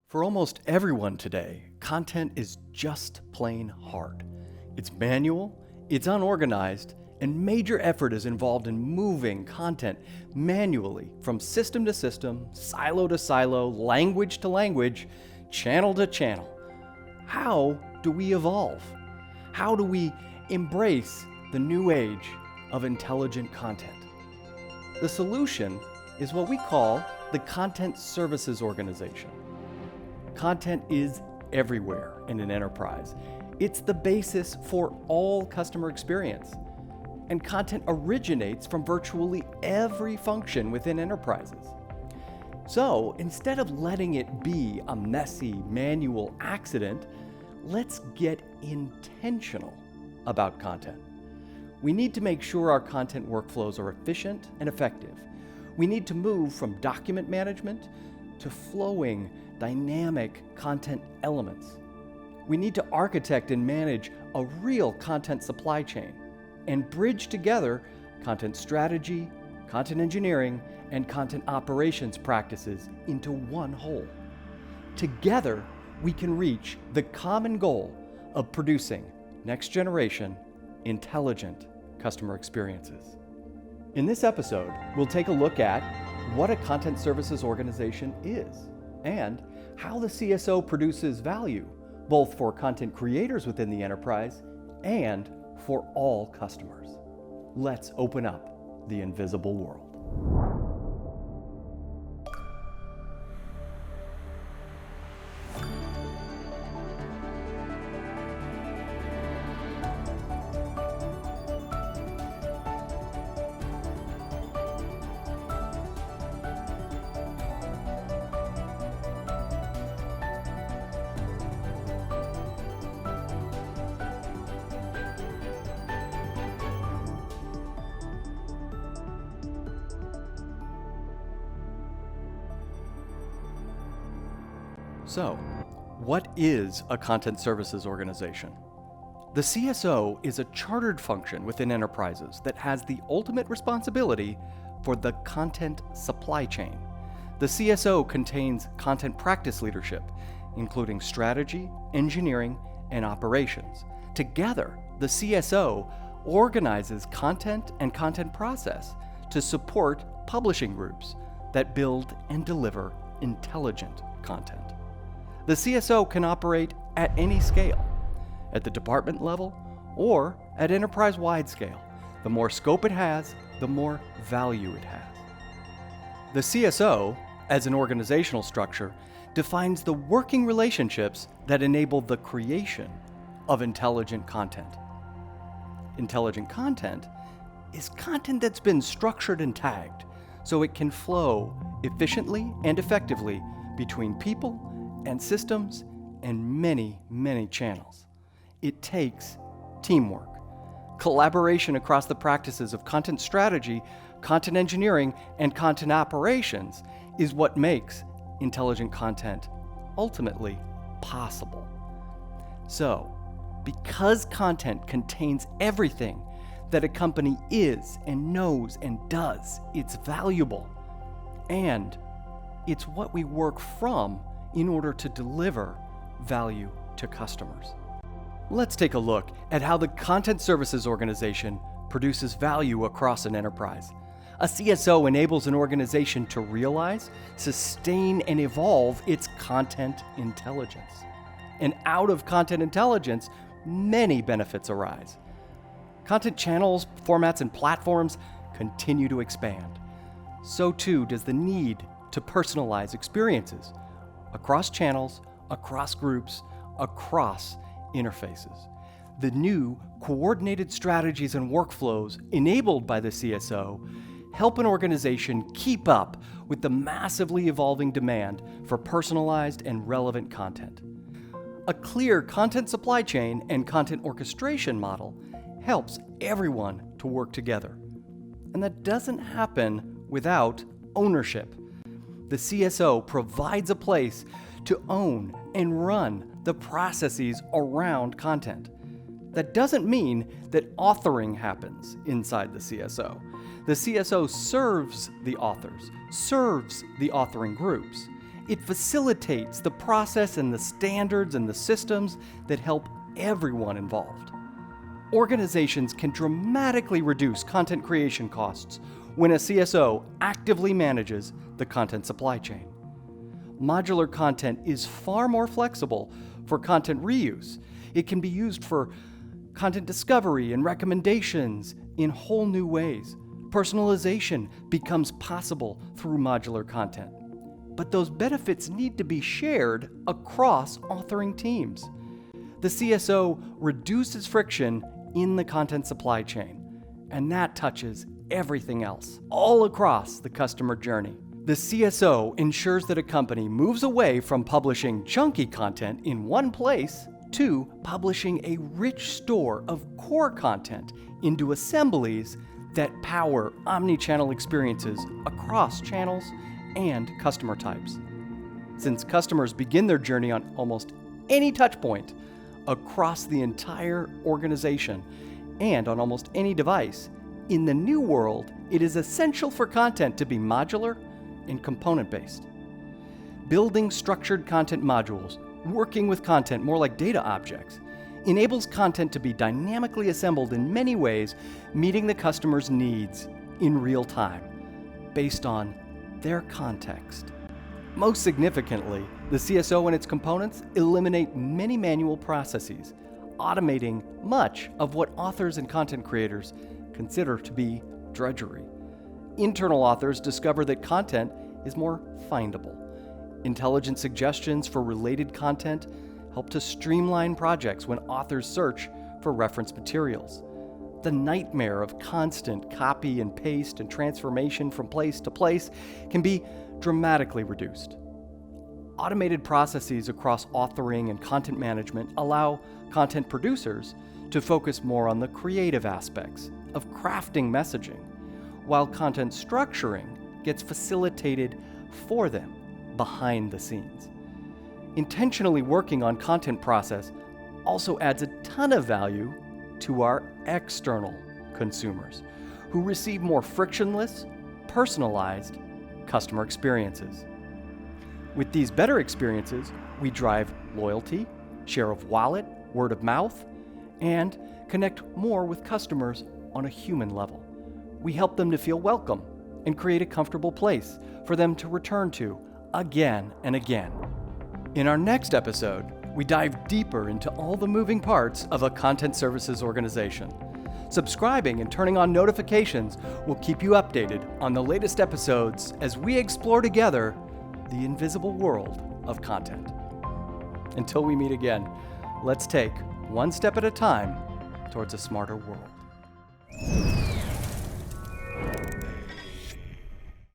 For almost everyone today, content is just plain hard. It's manual, it's unorganized, and major effort is involved in moving content manually from system to system, silo to silo, language to language, channel to channel. How do we evolve? How do we embrace the new age of intelligent content? The solution is what we call the Content Services Organization. Content is everywhere in an enterprise. It's the basis for all customer experience. And content originates from virtually every function within enterprises. So instead of letting it be a messy manual accident, let's get intentional about content. We need to make sure our content workflows are efficient and effective. We need to move from document management to flowing, dynamic content elements. We need to architect and manage a real content supply chain and bridge together content strategy, content engineering, and content operations practices into one whole. Together, we can reach the common goal of producing next-generation, intelligent customer experiences. In this episode, we'll take a look at what a content services organization is and how the CSO produces value, both for content creators within the enterprise and for all customers. Let's open up the invisible world. So, what is a content services organization? The CSO is a chartered function within enterprises that has the ultimate responsibility for the content supply chain. The CSO contains content practice leadership, including strategy, engineering, and operations. Together, the CSO organizes content and content process to support publishing groups that build and deliver intelligent content. The CSO can operate at any scale, at the department level or at enterprise-wide scale. The more scope it has, the more value it has. The CSO, as an organizational structure, defines the working relationships that enable the creation of intelligent content. Intelligent content is content that's been structured and tagged so it can flow efficiently and effectively between people and systems and many, many channels. It takes teamwork. Collaboration across the practices of content strategy, content engineering, and content operations is what makes intelligent content ultimately possible. So, because content contains everything that a company is and knows and does, it's valuable. And it's what we work from in order to deliver value to customers. Let's take a look at how the Content Services Organization produces value across an enterprise. A CSO enables an organization to realize, sustain, and evolve its content intelligence. And out of content intelligence, many benefits arise. Content channels, formats, and platforms continue to expand. So too does the need to personalize experiences across channels, across groups, across interfaces. The new coordinated strategies and workflows enabled by the CSO help an organization keep up with the massively evolving demand for personalized and relevant content. A clear content supply chain and content orchestration model helps everyone to work together. And that doesn't happen without ownership. The CSO provides a place to own and run the processes around content. That doesn't mean that authoring happens inside the CSO. The CSO serves the authors, serves the authoring groups, It facilitates the process and the standards and the systems that help everyone involved. Organizations can dramatically reduce content creation costs when a CSO actively manages the content supply chain. Modular content is far more flexible for content reuse. It can be used for content discovery and recommendations in whole new ways. Personalization becomes possible through modular content. But those benefits need to be shared across authoring teams. The CSO reduces friction in the content supply chain, and that touches everything else, all across the customer journey. The CSO ensures that a company moves away from publishing chunky content in one place to publishing a rich store of core content into assemblies that power omnichannel experiences across channels and customer types. Since customers begin their journey on almost any touch point across the entire organization and on almost any device, in the new world, it is essential for content to be modular and component-based. Building structured content modules, working with content more like data objects, enables content to be dynamically assembled in many ways, meeting the customer's needs in real time, based on their context. Most significantly, the CSO and its components eliminate many manual processes, automating much of what authors and content creators consider to be drudgery. Internal authors discover that content is more findable. Intelligent suggestions for related content help to streamline projects when authors search for reference materials. The nightmare of constant copy and paste and transformation from place to place can be dramatically reduced. Automated processes across authoring and content management allow content producers to focus more on the creative aspects of crafting messaging, while content structuring gets facilitated for them behind the scenes. Intentionally working on content process also adds a ton of value to our external consumers, who receive more frictionless, personalized customer experiences. With these better experiences, we drive loyalty, share of wallet, word of mouth, and connect more with customers on a human level. We help them to feel welcome and create a comfortable place for them to return to again and again. In our next episode, we dive deeper into all the moving parts of a content services organization. Subscribing and turning on notifications will keep you updated on the latest episodes as we explore together the invisible world of content. Until we meet again, let's take one step at a time towards a smarter world.